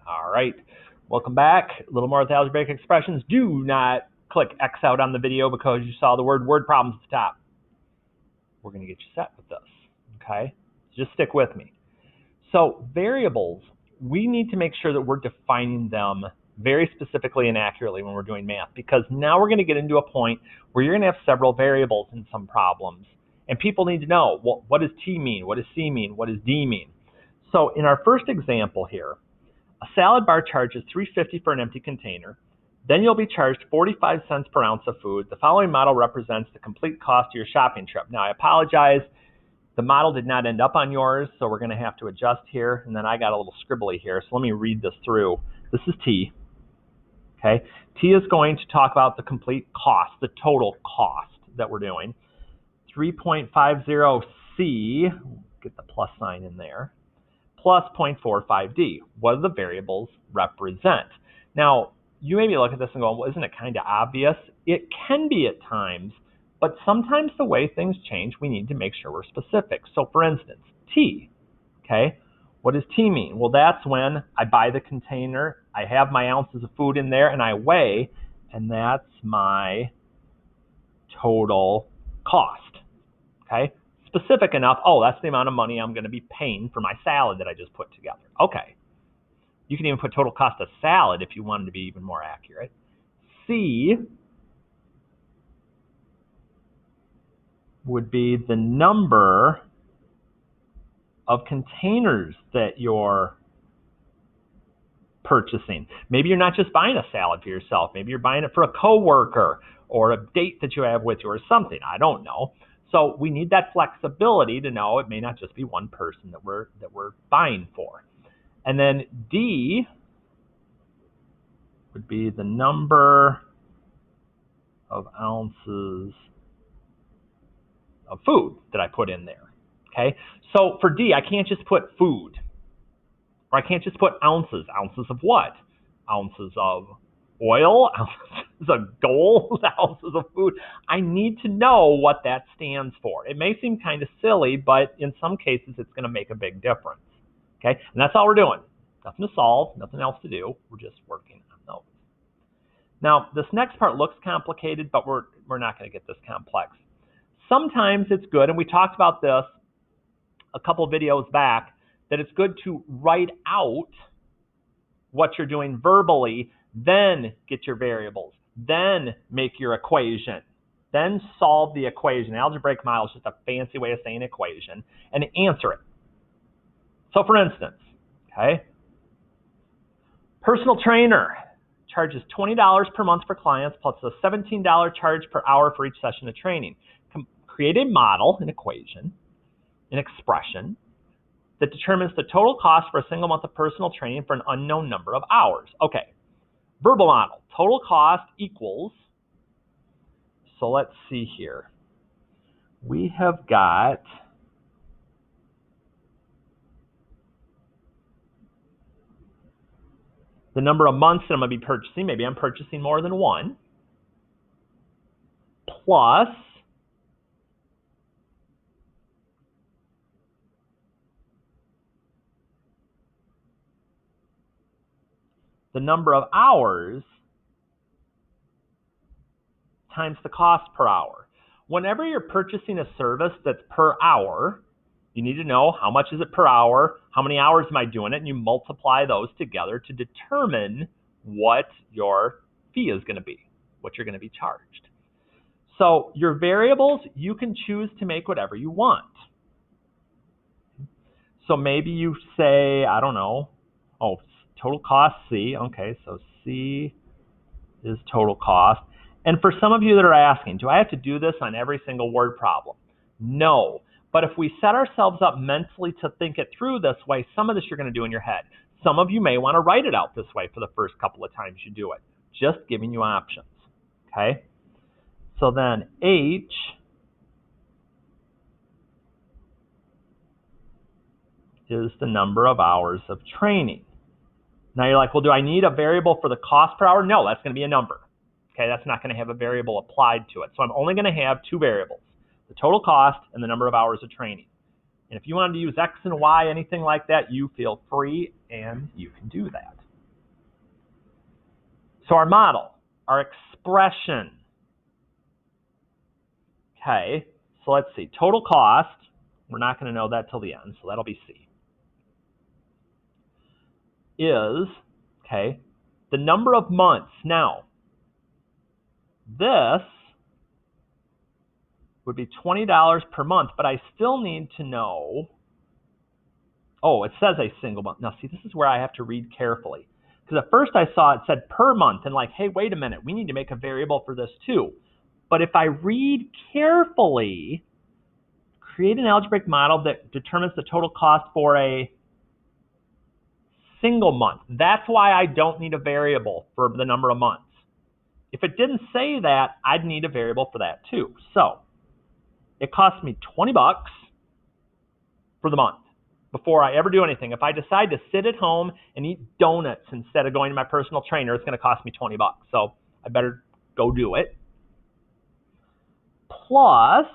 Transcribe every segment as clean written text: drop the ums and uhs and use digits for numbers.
All right, welcome back. A little more with algebraic expressions. Do not click X out on the video because you saw the word problems at the top. We're going to get you set with this, okay? Just stick with me. So variables, we need to make sure that we're defining them very specifically and accurately when we're doing math, because now we're going to get into a point where you're going to have several variables in some problems. And people need to know, well, what does T mean? What does C mean? What does D mean? So in our first example here, a salad bar charges $3.50 for an empty container. Then you'll be charged 45 cents per ounce of food. The following model represents the complete cost of your shopping trip. Now, I apologize. The model did not end up on yours, so we're going to have to adjust here. And then I got a little scribbly here, so let me read this through. This is T. Okay, T is going to talk about the complete cost, the total cost that we're doing. 3.50C, get the plus sign in there, plus 0.45D. What do the variables represent? Now, you maybe look at this and go, well, isn't it kind of obvious? It can be at times, but sometimes the way things change, we need to make sure we're specific. So for instance, T, okay? What does T mean? Well, that's when I buy the container, I have my ounces of food in there, and I weigh, and that's my total cost, okay? Specific enough, oh, that's the amount of money I'm going to be paying for my salad that I just put together. Okay. You can even put total cost of salad if you wanted to be even more accurate. C would be the number of containers that you're purchasing. Maybe you're not just buying a salad for yourself. Maybe you're buying it for a coworker or a date that you have with you or something. I don't know. So we need that flexibility to know it may not just be one person that we're buying for. And then D would be the number of ounces of food that I put in there. Okay, so for D, I can't just put food, or I can't just put ounces. Ounces of what? Ounces of oil, ounces of gold, ounces of food. I need to know what that stands for. It may seem kind of silly, but in some cases, it's going to make a big difference. Okay, and that's all we're doing. Nothing to solve, nothing else to do. We're just working on those. Now, this next part looks complicated, but we're not going to get this complex. Sometimes it's good, and we talked about this a couple videos back, that it's good to write out what you're doing verbally, then get your variables, then make your equation, then solve the equation. Algebraic model is just a fancy way of saying equation, and answer it. So for instance, okay, personal trainer charges $20 per month for clients plus a $17 charge per hour for each session of training. Create a model, an equation, an expression that determines the total cost for a single month of personal training for an unknown number of hours. Okay, verbal model, total cost equals, so let's see here. We have got the number of months that I'm going to be purchasing. Maybe I'm purchasing more than one, plus the number of hours times the cost per hour. Whenever you're purchasing a service that's per hour, you need to know how much is it per hour, how many hours am I doing it, and you multiply those together to determine what your fee is going to be, what you're going to be charged. So your variables, you can choose to make whatever you want. So maybe you say, I don't know, oh, total cost C. Okay, so C is total cost. And for some of you that are asking, do I have to do this on every single word problem? No. But if we set ourselves up mentally to think it through this way, some of this you're going to do in your head. Some of you may want to write it out this way for the first couple of times you do it. Just giving you options. Okay? So then H is the number of hours of training. Now you're like, well, do I need a variable for the cost per hour? No, that's going to be a number. Okay, that's not going to have a variable applied to it. So I'm only going to have two variables, the total cost and the number of hours of training. And if you wanted to use X and Y, anything like that, you feel free and you can do that. So our model, our expression. Okay, so let's see. Total cost, we're not going to know that till the end, so that'll be C. Is, okay, the number of months. Now, this would be $20 per month, but I still need to know, oh, it says a single month. Now, see, this is where I have to read carefully. Because at first I saw it said per month, and like, hey, wait a minute, we need to make a variable for this too. But if I read carefully, create an algebraic model that determines the total cost for a single month. That's why I don't need a variable for the number of months. If it didn't say that, I'd need a variable for that too. So it costs me $20 for the month before I ever do anything. If I decide to sit at home and eat donuts instead of going to my personal trainer, it's going to cost me $20. So I better go do it. Plus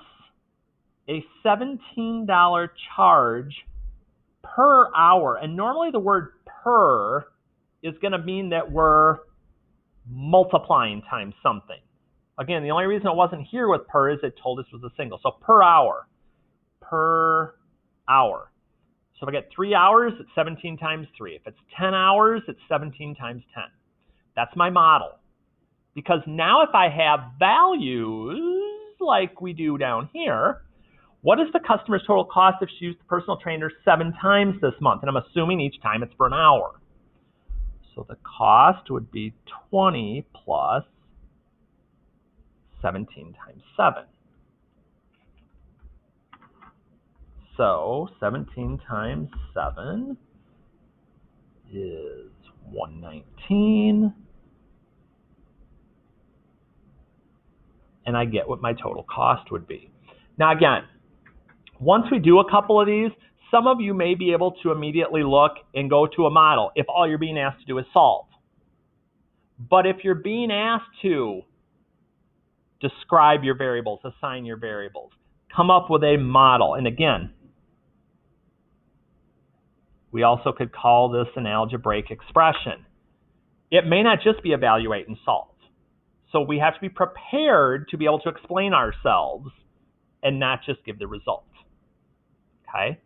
a $17 charge per hour. And normally the word per is going to mean that we're multiplying times something. Again, the only reason it wasn't here with per is it told us it was a single. So per hour. Per hour. So if I get 3 hours, it's 17 times 3. If it's 10 hours, it's 17 times 10. That's my model. Because now if I have values like we do down here, what is the customer's total cost if she used the personal trainer 7 times this month? And I'm assuming each time it's for an hour. So the cost would be 20 plus 17 times 7. So 17 times 7 is 119. And I get what my total cost would be. Now again, once we do a couple of these, some of you may be able to immediately look and go to a model if all you're being asked to do is solve. But if you're being asked to describe your variables, assign your variables, come up with a model. And again, we also could call this an algebraic expression. It may not just be evaluate and solve. So we have to be prepared to be able to explain ourselves and not just give the result. Okay?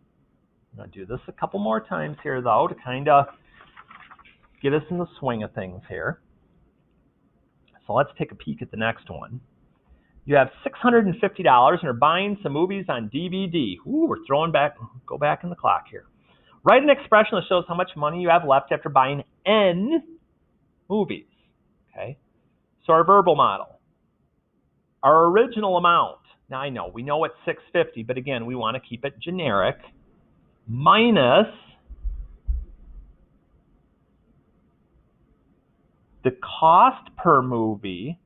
I'm going to do this a couple more times here, though, to kind of get us in the swing of things here. So let's take a peek at the next one. You have $650 and are buying some movies on DVD. Ooh, we're throwing back, go back in the clock here. Write an expression that shows how much money you have left after buying N movies. Okay? So our verbal model. Our original amount. Now I know, we know it's $650, but again, we want to keep it generic. Minus the cost per movie,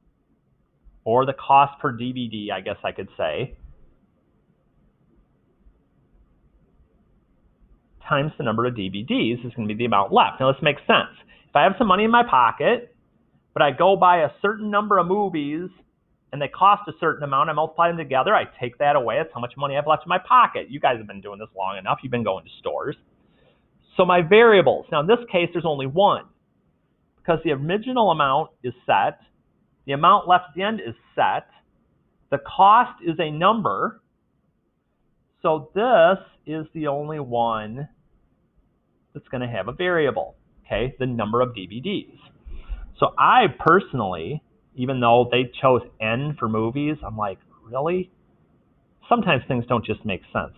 or the cost per DVD, I guess I could say, times the number of DVDs is going to be the amount left. Now this makes sense. If I have some money in my pocket, but I go buy a certain number of movies and they cost a certain amount, I multiply them together, I take that away, that's how much money I have left in my pocket. You guys have been doing this long enough. You've been going to stores. So my variables, now in this case there's only one, because the original amount is set, the amount left at the end is set, the cost is a number, so this is the only one that's going to have a variable, okay, the number of DVDs. So I personally, even though they chose N for movies, I'm like, really? Sometimes things don't just make sense.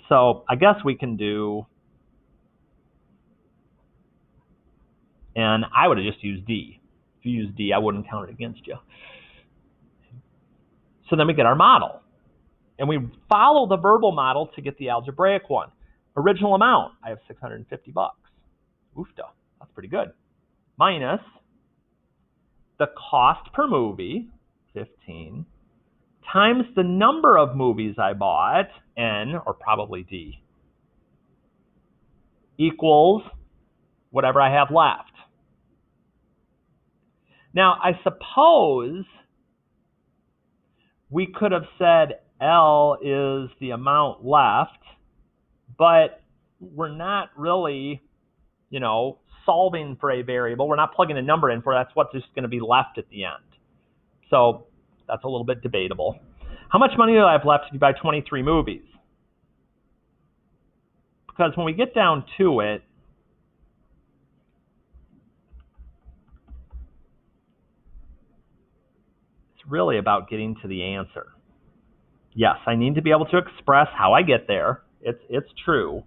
So I guess we can do, and I would have just used D. If you use D, I wouldn't count it against you. So then we get our model. And we follow the verbal model to get the algebraic one. Original amount, I have $650. Oofda, that's pretty good. Minus the cost per movie, 15, times the number of movies I bought, N, or probably D, equals whatever I have left. Now, I suppose we could have said L is the amount left, but we're not really, solving for a variable. We're not plugging a number in for it. That's what's just going to be left at the end. So that's a little bit debatable. How much money do I have left if you buy 23 movies? Because when we get down to it, it's really about getting to the answer. Yes, I need to be able to express how I get there. It's true.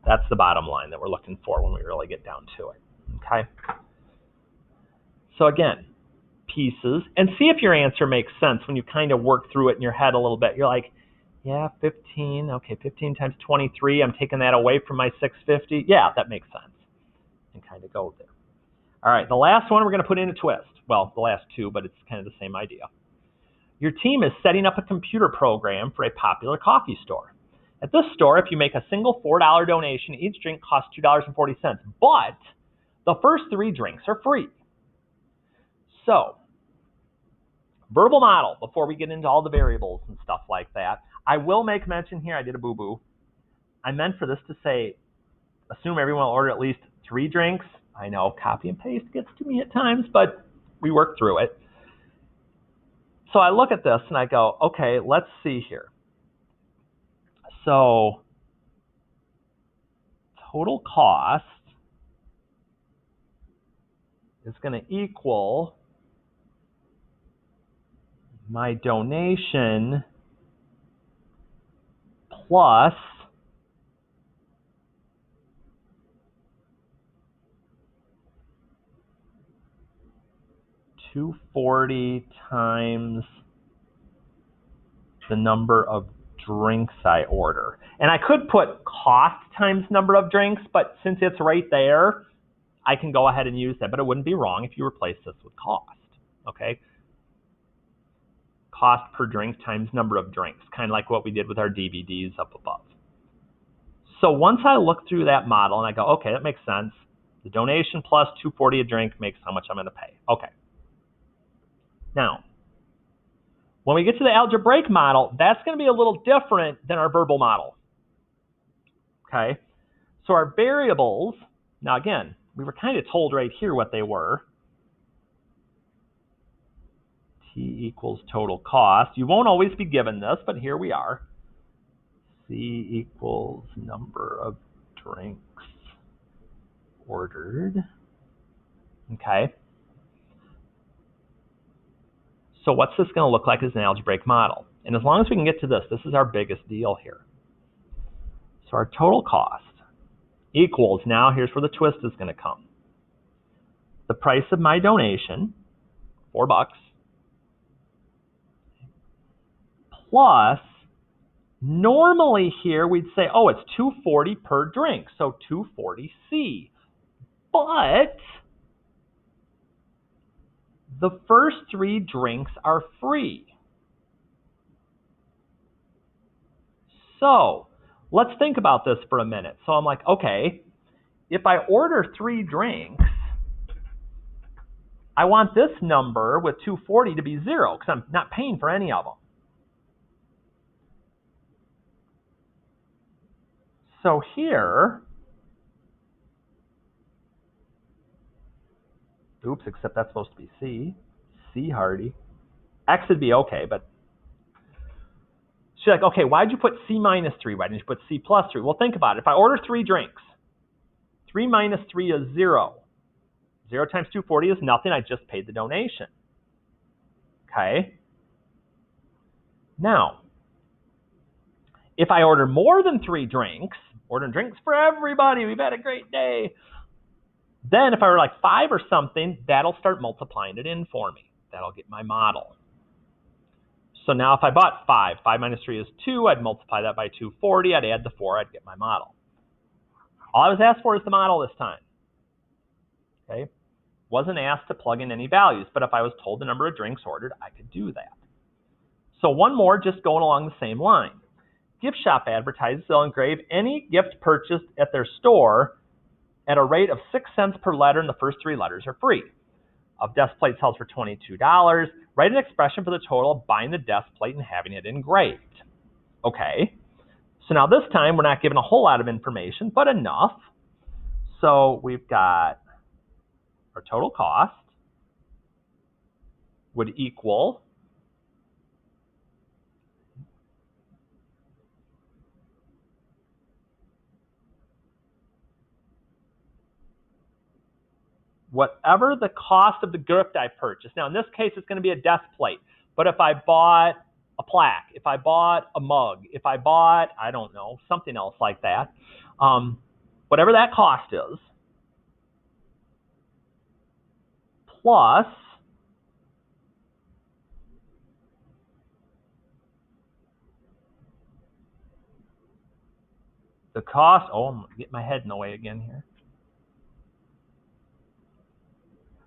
That's the bottom line that we're looking for when we really get down to it. Okay? So again, pieces, and see if your answer makes sense when you kind of work through it in your head a little bit. You're like, yeah, 15, okay, 15 times 23, I'm taking that away from my 650. Yeah, that makes sense. And kind of go there. All right, the last one we're going to put in a twist. Well, the last two, but it's kind of the same idea. Your team is setting up a computer program for a popular coffee store. At this store, if you make a single $4 donation, each drink costs $2.40, but the first 3 drinks are free. So, verbal model, before we get into all the variables and stuff like that, I will make mention here, I did a boo-boo. I meant for this to say, assume everyone will order at least 3 drinks. I know copy and paste gets to me at times, but we work through it. So I look at this and I go, okay, let's see here. So total cost is going to equal my donation plus $2.40 times the number of drinks I order. And I could put cost times number of drinks, but since it's right there, I can go ahead and use that. But it wouldn't be wrong if you replace this with cost. Okay? Cost per drink times number of drinks, kind of like what we did with our DVDs up above. So once I look through that model and I go, okay, that makes sense. The donation plus $2.40 a drink makes how much I'm going to pay. Okay. Now, when we get to the algebraic model, that's going to be a little different than our verbal model. Okay? So our variables, now again, we were kind of told right here what they were. T equals total cost. You won't always be given this, but here we are. C equals number of drinks ordered. Okay. So what's this going to look like as an algebraic model? And as long as we can get to this, this is our biggest deal here. So our total cost equals, now here's where the twist is going to come. The price of my donation, $4, plus, normally here we'd say, oh, it's $2.40 per drink, so $2.40C. But the first 3 drinks are free. So let's think about this for a minute. So I'm like, okay, if I order 3 drinks, I want this number with $2.40 to be 0 because I'm not paying for any of them. So here, oops, except that's supposed to be C. C Hardy. X would be okay, but she's like, okay, why'd you put C minus 3? Why didn't you put C plus 3? Well, think about it. If I order 3 drinks, 3 minus 3 is 0. 0 times 240 is nothing. I just paid the donation. Okay? Now, if I order more than 3 drinks, ordering drinks for everybody, we've had a great day, then if I were like 5 or something, that'll start multiplying it in for me. That'll get my model. So now if I bought 5, 5 minus 3 is 2, I'd multiply that by 240, I'd add the 4, I'd get my model. All I was asked for is the model this time. Okay? Wasn't asked to plug in any values, but if I was told the number of drinks ordered, I could do that. So one more just going along the same line. Gift shop advertises they'll engrave any gift purchased at their store at a rate of 6 cents per letter, and the first 3 letters are free. A desk plate sells for $22. Write an expression for the total of buying the desk plate and having it engraved. Okay, so now this time we're not given a whole lot of information, but enough. So we've got our total cost would equal whatever the cost of the gift I purchased. Now, in this case, it's going to be a desk plate. But if I bought a plaque, if I bought a mug, if I bought, I don't know, something else like that, whatever that cost is, plus the cost, oh, I'm getting my head in the way again here.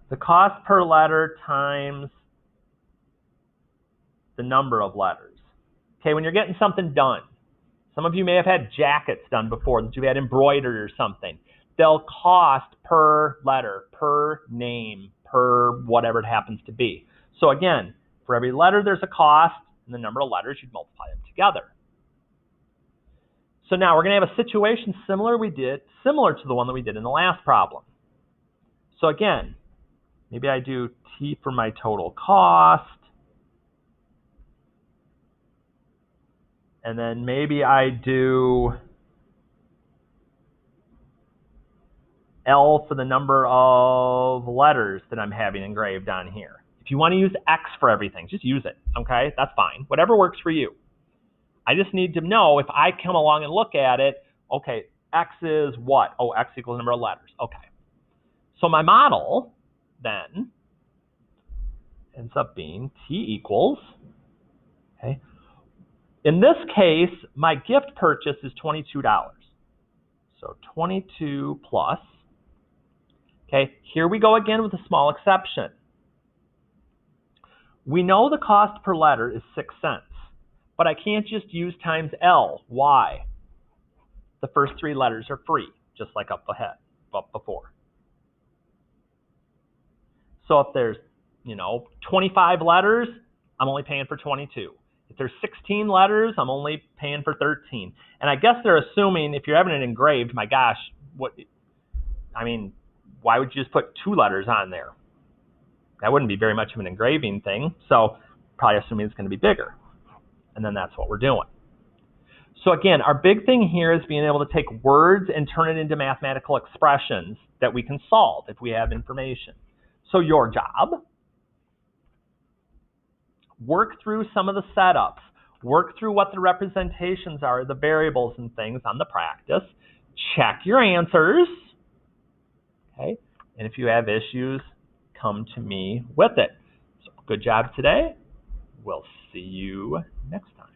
The cost per letter times the number of letters. Okay, when you're getting something done, some of you may have had jackets done before that you've had embroidered or something. They'll cost per letter, per name, per whatever it happens to be. So again, for every letter there's a cost, and the number of letters, you'd multiply them together. So now we're going to have a situation similar to the one that we did in the last problem. So again, maybe I do T for my total cost, and then maybe I do L for the number of letters that I'm having engraved on here. If you want to use X for everything, just use it, okay? That's fine. Whatever works for you. I just need to know if I come along and look at it, okay, X is what? Oh, X equals number of letters. Okay. So my model then ends up being T equals, okay? In this case, my gift purchase is $22. So 22 plus, okay, here we go again with a small exception. We know the cost per letter is 6 cents, but I can't just use times L. Why? The first 3 letters are free, just like up before. So if there's, 25 letters, I'm only paying for 22. If there's 16 letters, I'm only paying for 13. And I guess they're assuming if you're having it engraved, my gosh, why would you just put 2 letters on there? That wouldn't be very much of an engraving thing. So probably assuming it's going to be bigger. And then that's what we're doing. So again, our big thing here is being able to take words and turn it into mathematical expressions that we can solve if we have information. So your job, work through some of the setups, work through what the representations are, the variables and things on the practice, check your answers, okay? And if you have issues, come to me with it. So good job today. We'll see you next time.